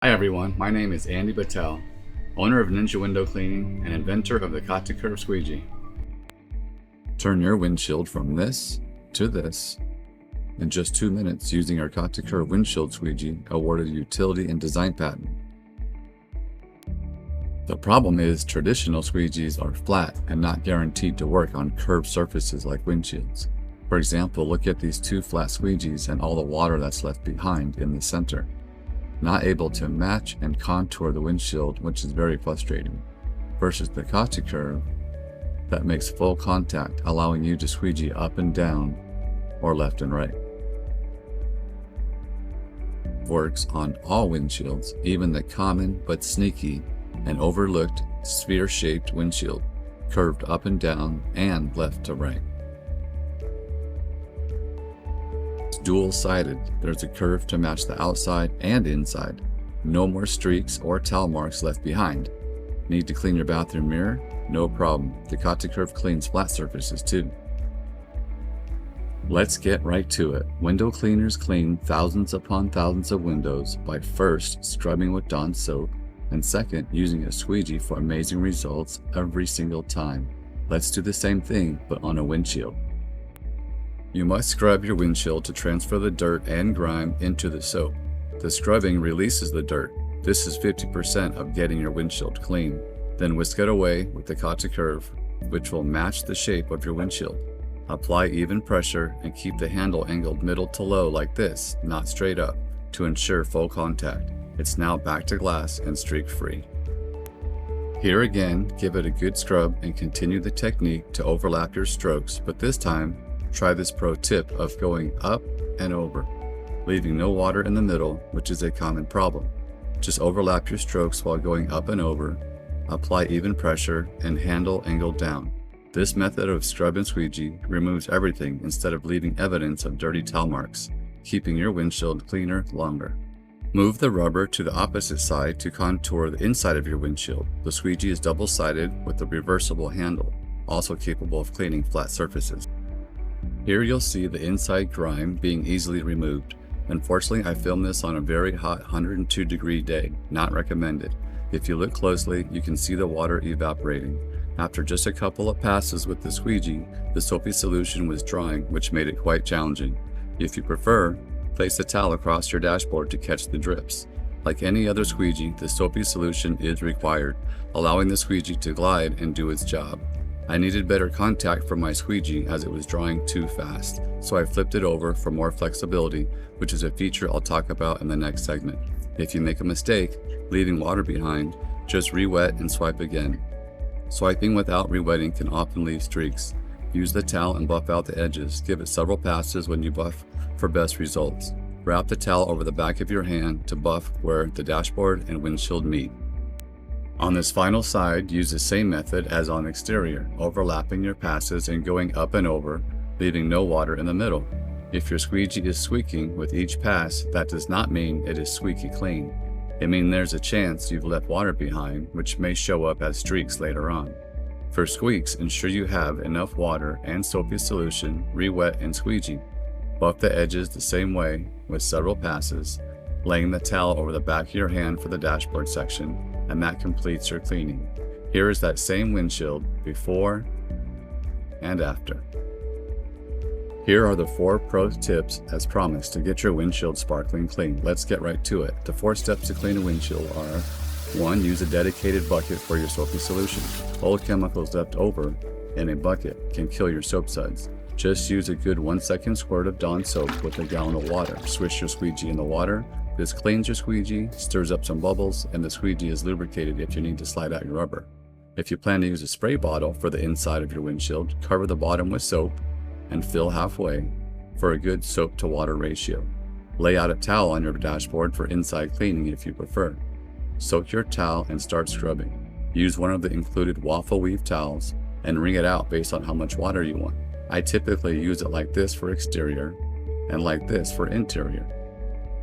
Hi everyone, my name is Andy Battelle, owner of Ninja Window Cleaning and inventor of the KataCurv Squeegee. Turn your windshield from this to this in just 2 minutes using our KataCurv Windshield Squeegee awarded utility and design patent. The problem is traditional squeegees are flat and not guaranteed to work on curved surfaces like windshields. For example, look at these two flat squeegees and all the water that's left behind in the center. Not able to match and contour the windshield, which is very frustrating, versus the KataCurv that makes full contact, allowing you to squeegee up and down or left and right. Works on all windshields, even the common but sneaky and overlooked sphere-shaped windshield, curved up and down and left to right. Dual-sided, there's a curve to match the outside and inside. No more streaks or towel marks left behind. Need to clean your bathroom mirror? No problem. The KataCurv cleans flat surfaces too. Let's get right to it. Window cleaners clean thousands upon thousands of windows by first scrubbing with Dawn soap and second using a squeegee for amazing results every single time. Let's do the same thing but on a windshield. You must scrub your windshield to transfer the dirt and grime into the soap. The scrubbing releases the dirt. This is 50% of getting your windshield clean. Then whisk it away with the KataCurv, which will match the shape of your windshield. Apply even pressure and keep the handle angled middle to low like this, not straight up, to ensure full contact. It's now back to glass and streak free. Here again, give it a good scrub and continue the technique to overlap your strokes, but this time, try this pro tip of going up and over, leaving no water in the middle, which is a common problem. Just overlap your strokes while going up and over, apply even pressure, and handle angled down. This method of scrub and squeegee removes everything instead of leaving evidence of dirty towel marks, keeping your windshield cleaner longer. Move the rubber to the opposite side to contour the inside of your windshield. The squeegee is double-sided with a reversible handle, also capable of cleaning flat surfaces. Here you'll see the inside grime being easily removed. Unfortunately, I filmed this on a very hot 102-degree day, not recommended. If you look closely, you can see the water evaporating. After just a couple of passes with the squeegee, the soapy solution was drying, which made it quite challenging. If you prefer, place the towel across your dashboard to catch the drips. Like any other squeegee, the soapy solution is required, allowing the squeegee to glide and do its job. I needed better contact from my squeegee as it was drying too fast, so I flipped it over for more flexibility, which is a feature I'll talk about in the next segment. If you make a mistake, leaving water behind, just re-wet and swipe again. Swiping without re-wetting can often leave streaks. Use the towel and buff out the edges. Give it several passes when you buff for best results. Wrap the towel over the back of your hand to buff where the dashboard and windshield meet. On this final side, use the same method as on exterior, overlapping your passes and going up and over, leaving no water in the middle. If your squeegee is squeaking with each pass, that does not mean it is squeaky clean. It means there's a chance you've left water behind, which may show up as streaks later on. For squeaks, ensure you have enough water and soapy solution, re-wet and squeegee. Buff the edges the same way with several passes, laying the towel over the back of your hand for the dashboard section, and that completes your cleaning. Here is that same windshield before and after. Here are the 4 pro tips as promised to get your windshield sparkling clean. Let's get right to it. The 4 steps to clean a windshield are: 1. Use a dedicated bucket for your soapy solution. Old chemicals left over in a bucket can kill your soap suds. Just use a good 1-second squirt of Dawn soap with a gallon of water. Swish your squeegee in the water. This cleans your squeegee, stirs up some bubbles, and the squeegee is lubricated if you need to slide out your rubber. If you plan to use a spray bottle for the inside of your windshield, cover the bottom with soap and fill halfway for a good soap to water ratio. Lay out a towel on your dashboard for inside cleaning if you prefer. Soak your towel and start scrubbing. Use one of the included waffle weave towels and wring it out based on how much water you want. I typically use it like this for exterior and like this for interior.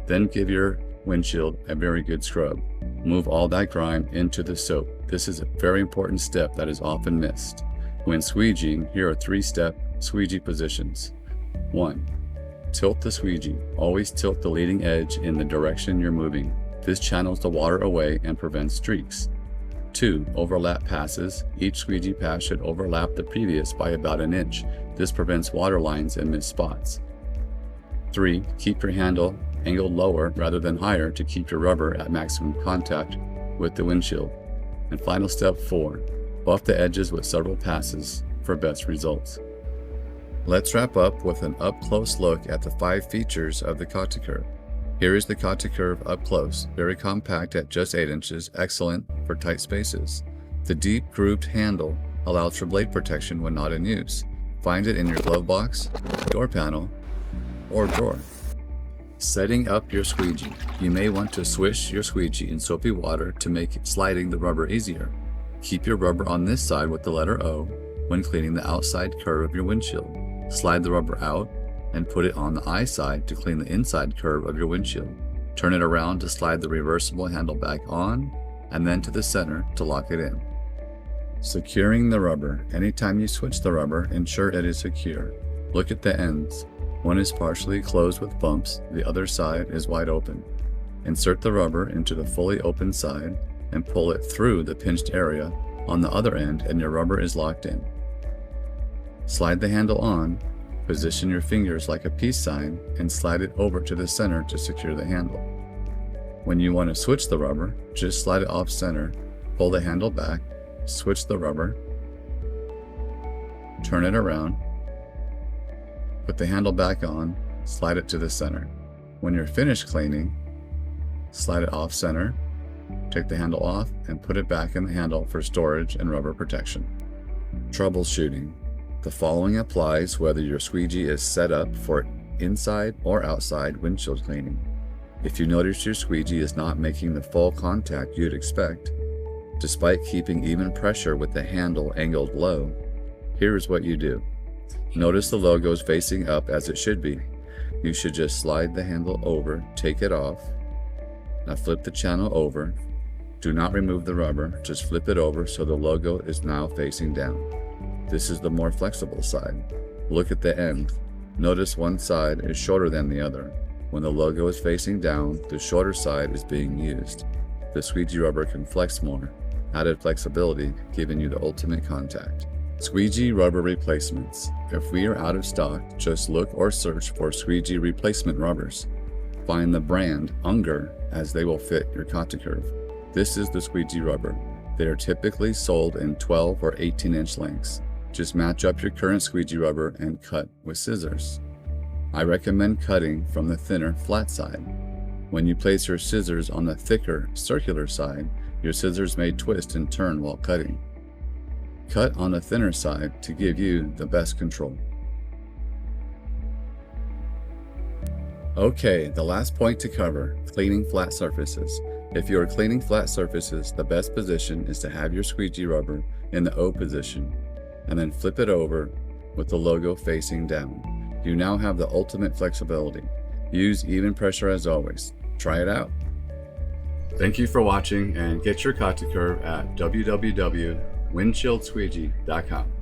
Then give your windshield a very good scrub. Move all that grime into the soap. This is a very important step that is often missed. When squeegeeing, here are 3-step squeegee positions. 1. Tilt the squeegee. Always tilt the leading edge in the direction you're moving. This channels the water away and prevents streaks. 2. Overlap passes. Each squeegee pass should overlap the previous by about an inch. This prevents water lines and missed spots. 3. Keep your handle angled lower rather than higher to keep your rubber at maximum contact with the windshield. And final step 4. Buff the edges with several passes for best results. Let's wrap up with an up-close look at the 5 features of the KataCurv. Here is the KataCurv up close, very compact at just 8 inches, excellent for tight spaces. The deep grooved handle allows for blade protection when not in use. Find it in your glove box, door panel, or drawer. Setting up your squeegee. You may want to swish your squeegee in soapy water to make sliding the rubber easier. Keep your rubber on this side with the letter O when cleaning the outside curve of your windshield. Slide the rubber out and put it on the I side to clean the inside curve of your windshield. Turn it around to slide the reversible handle back on and then to the center to lock it in. Securing the rubber. Anytime you switch the rubber, ensure it is secure. Look at the ends. One is partially closed with bumps, the other side is wide open. Insert the rubber into the fully open side and pull it through the pinched area on the other end and your rubber is locked in. Slide the handle on, position your fingers like a peace sign and slide it over to the center to secure the handle. When you want to switch the rubber, just slide it off center, pull the handle back, switch the rubber, turn it around, put the handle back on, slide it to the center. When you're finished cleaning, slide it off center, take the handle off and put it back in the handle for storage and rubber protection. Troubleshooting. The following applies whether your squeegee is set up for inside or outside windshield cleaning. If you notice your squeegee is not making the full contact you'd expect, despite keeping even pressure with the handle angled low, here's what you do. Notice the logo is facing up as it should be. You should just slide the handle over, take it off. Now flip the channel over. Do not remove the rubber, just flip it over so the logo is now facing down. This is the more flexible side. Look at the end. Notice one side is shorter than the other. When the logo is facing down, the shorter side is being used. The squeegee rubber can flex more. Added flexibility, giving you the ultimate contact. Squeegee rubber replacements. If we are out of stock, just look or search for squeegee replacement rubbers. Find the brand Unger as they will fit your KataCurv. This is the squeegee rubber. They are typically sold in 12 or 18-inch lengths. Just match up your current squeegee rubber and cut with scissors. I recommend cutting from the thinner flat side. When you place your scissors on the thicker circular side, your scissors may twist and turn while cutting. Cut on the thinner side to give you the best control. Okay, the last point to cover, cleaning flat surfaces. If you are cleaning flat surfaces, the best position is to have your squeegee rubber in the O position and then flip it over with the logo facing down. You now have the ultimate flexibility. Use even pressure as always. Try it out. Thank you for watching and get your KataCurv at www.windshieldssqueegee.com.